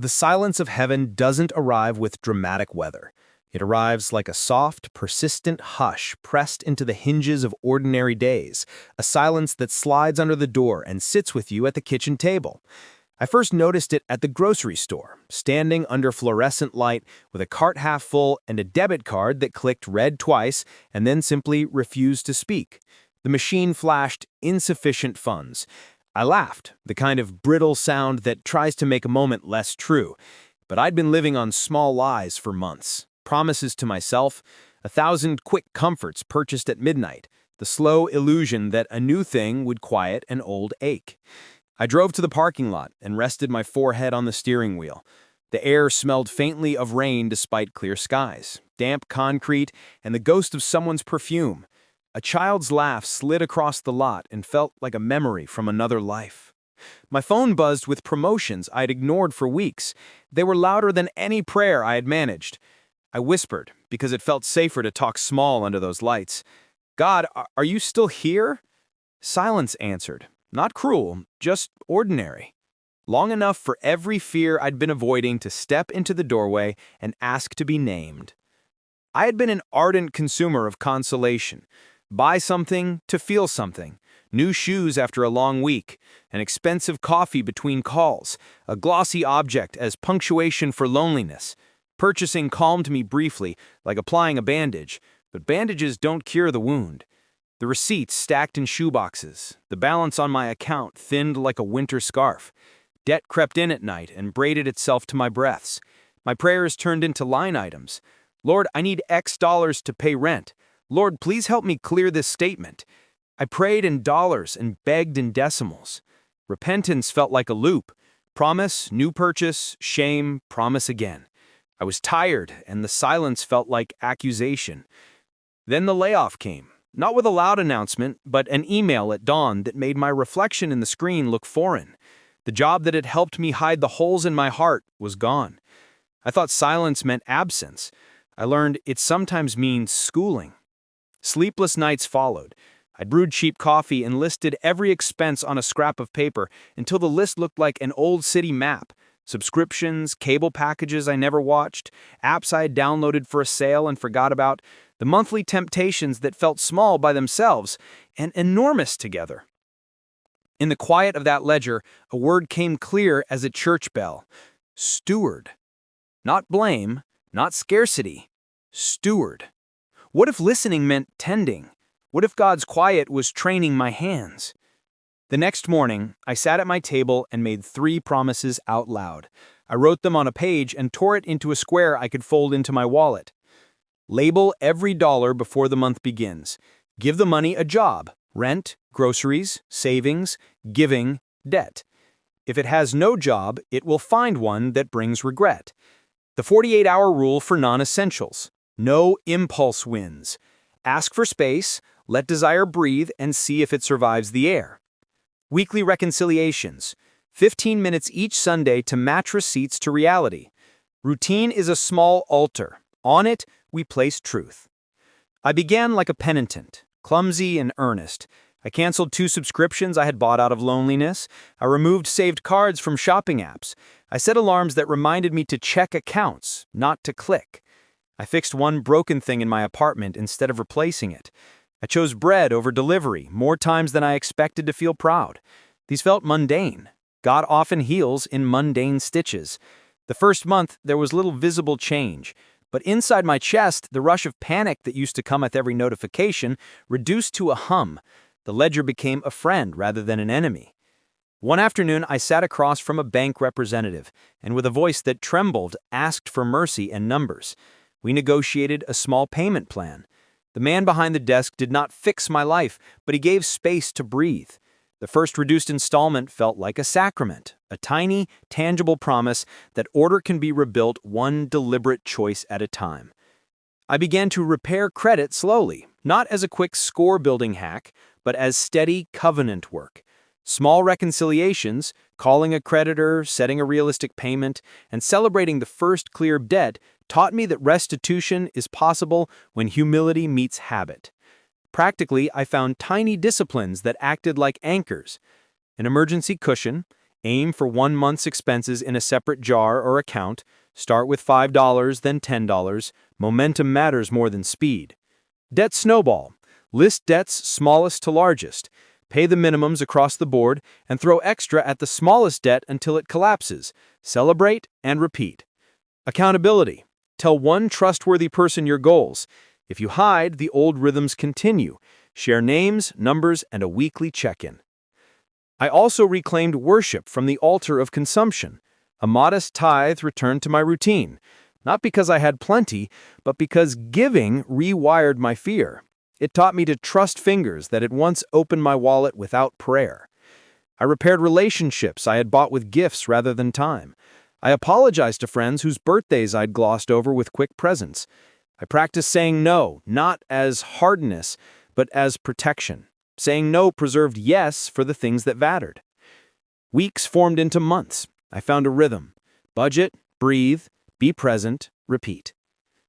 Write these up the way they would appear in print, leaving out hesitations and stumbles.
The silence of heaven doesn't arrive with dramatic weather. It arrives like a soft, persistent hush pressed into the hinges of ordinary days, a silence that slides under the door and sits with you at the kitchen table. I first noticed it at the grocery store, standing under fluorescent light with a cart half full and a debit card that clicked red twice and then simply refused to speak. The machine flashed insufficient funds. I laughed, the kind of brittle sound that tries to make a moment less true. But I'd been living on small lies for months. Promises to myself, 1,000 quick comforts purchased at midnight, the slow illusion that a new thing would quiet an old ache. I drove to the parking lot and rested my forehead on the steering wheel. The air smelled faintly of rain despite clear skies, damp concrete, and the ghost of someone's perfume. A child's laugh slid across the lot and felt like a memory from another life. My phone buzzed with promotions I'd ignored for weeks. They were louder than any prayer I had managed. I whispered, because it felt safer to talk small under those lights. "God, are you still here?" Silence answered. Not cruel, just ordinary. Long enough for every fear I'd been avoiding to step into the doorway and ask to be named. I had been an ardent consumer of consolation. Buy something to feel something. New shoes after a long week. An expensive coffee between calls. A glossy object as punctuation for loneliness. Purchasing calmed me briefly, like applying a bandage, but bandages don't cure the wound. The receipts stacked in shoeboxes, the balance on my account thinned like a winter scarf. Debt crept in at night and braided itself to my breaths. My prayers turned into line items. "Lord, I need X dollars to pay rent. Lord, please help me clear this statement." I prayed in dollars and begged in decimals. Repentance felt like a loop. Promise, new purchase, shame, promise again. I was tired, and the silence felt like accusation. Then the layoff came. Not with a loud announcement, but an email at dawn that made my reflection in the screen look foreign. The job that had helped me hide the holes in my heart was gone. I thought silence meant absence. I learned it sometimes means schooling. Sleepless nights followed. I brewed cheap coffee and listed every expense on a scrap of paper until the list looked like an old city map. Subscriptions, cable packages I never watched, apps I had downloaded for a sale and forgot about, the monthly temptations that felt small by themselves and enormous together. In the quiet of that ledger, a word came clear as a church bell. Steward. Not blame, not scarcity. Steward. What if listening meant tending? What if God's quiet was training my hands? The next morning, I sat at my table and made 3 promises out loud. I wrote them on a page and tore it into a square I could fold into my wallet. Label every dollar before the month begins. Give the money a job: rent, groceries, savings, giving, debt. If it has no job, it will find one that brings regret. The 48-hour rule for non-essentials. No impulse wins. Ask for space, let desire breathe, and see if it survives the air. Weekly reconciliations. 15 minutes each Sunday to match receipts to reality. Routine is a small altar. On it, we place truth. I began like a penitent, clumsy and earnest. I canceled 2 subscriptions I had bought out of loneliness. I removed saved cards from shopping apps. I set alarms that reminded me to check accounts, not to click. I fixed one broken thing in my apartment instead of replacing it. I chose bread over delivery more times than I expected to feel proud. These felt mundane. God often heals in mundane stitches. The first month, there was little visible change. But inside my chest, the rush of panic that used to come with every notification reduced to a hum. The ledger became a friend rather than an enemy. One afternoon, I sat across from a bank representative, and with a voice that trembled, asked for mercy and numbers. We negotiated a small payment plan. The man behind the desk did not fix my life, but he gave space to breathe. The first reduced installment felt like a sacrament, a tiny, tangible promise that order can be rebuilt one deliberate choice at a time. I began to repair credit slowly, not as a quick score-building hack, but as steady covenant work. Small reconciliations, calling a creditor, setting a realistic payment, and celebrating the first clear debt taught me that restitution is possible when humility meets habit. Practically, I found tiny disciplines that acted like anchors: an emergency cushion, Aim for 1 month's expenses in a separate jar or account. Start with $5, then $10. Momentum matters more than speed. Debt snowball. List debts smallest to largest. Pay the minimums across the board and throw extra at the smallest debt until it collapses. Celebrate and repeat. Accountability. Tell one trustworthy person your goals. If you hide, the old rhythms continue. Share names, numbers, and a weekly check-in. I also reclaimed worship from the altar of consumption. A modest tithe returned to my routine, not because I had plenty, but because giving rewired my fear. It taught me to trust fingers that had once opened my wallet without prayer. I repaired relationships I had bought with gifts rather than time. I apologized to friends whose birthdays I'd glossed over with quick presents. I practiced saying no, not as hardness, but as protection. Saying no preserved yes for the things that mattered. Weeks formed into months. I found a rhythm. Budget, breathe, be present, repeat.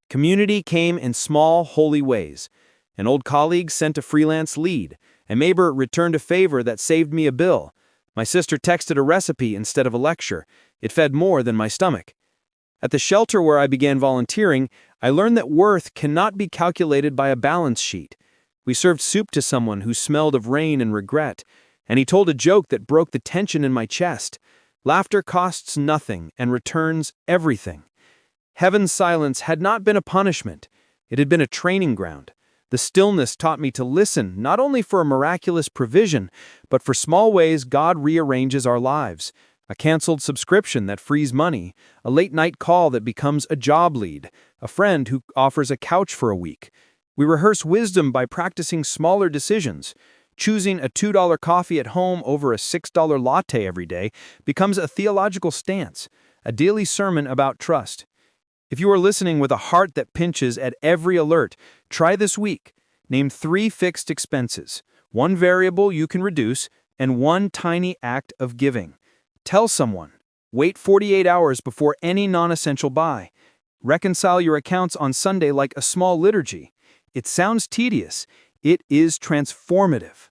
Community came in small, holy ways. An old colleague sent a freelance lead. A neighbor returned a favor that saved me a bill. My sister texted a recipe instead of a lecture. It fed more than my stomach. At the shelter where I began volunteering, I learned that worth cannot be calculated by a balance sheet. We served soup to someone who smelled of rain and regret, and he told a joke that broke the tension in my chest. Laughter costs nothing and returns everything. Heaven's silence had not been a punishment. It had been a training ground. The stillness taught me to listen not only for a miraculous provision, but for small ways God rearranges our lives. A canceled subscription that frees money, a late-night call that becomes a job lead, a friend who offers a couch for a week. We rehearse wisdom by practicing smaller decisions. Choosing a $2 coffee at home over a $6 latte every day becomes a theological stance, a daily sermon about trust. If you are listening with a heart that pinches at every alert, try this week. Name 3 fixed expenses, 1 variable you can reduce, and 1 tiny act of giving. Tell someone. Wait 48 hours before any non-essential buy. Reconcile your accounts on Sunday like a small liturgy. It sounds tedious. It is transformative.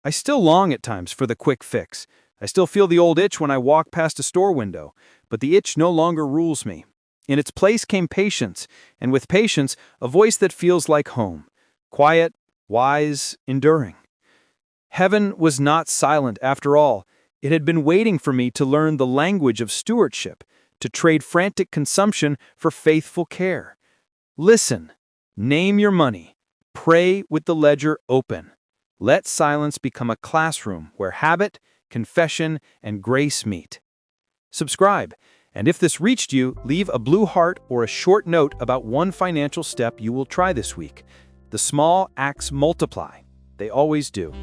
I still long at times for the quick fix. I still feel the old itch when I walk past a store window, but the itch no longer rules me. In its place came patience, and with patience, a voice that feels like home. Quiet, wise, enduring. Heaven was not silent after all. It had been waiting for me to learn the language of stewardship, to trade frantic consumption for faithful care. Listen. Name your money. Pray with the ledger open. Let silence become a classroom where habit, confession, and grace meet. Subscribe, and if this reached you, leave a blue heart or a short note about one financial step you will try this week. The small acts multiply. They always do.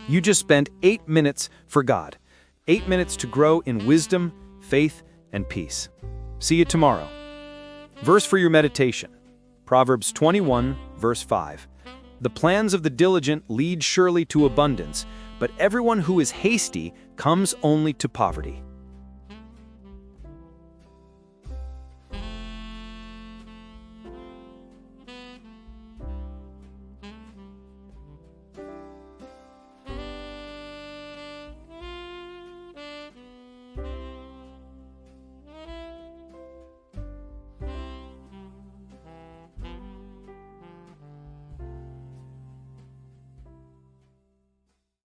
You just spent 8 minutes for God. 8 minutes to grow in wisdom, faith, and peace. See you tomorrow. Verse for your meditation. Proverbs 21, verse 5. The plans of the diligent lead surely to abundance, but everyone who is hasty comes only to poverty.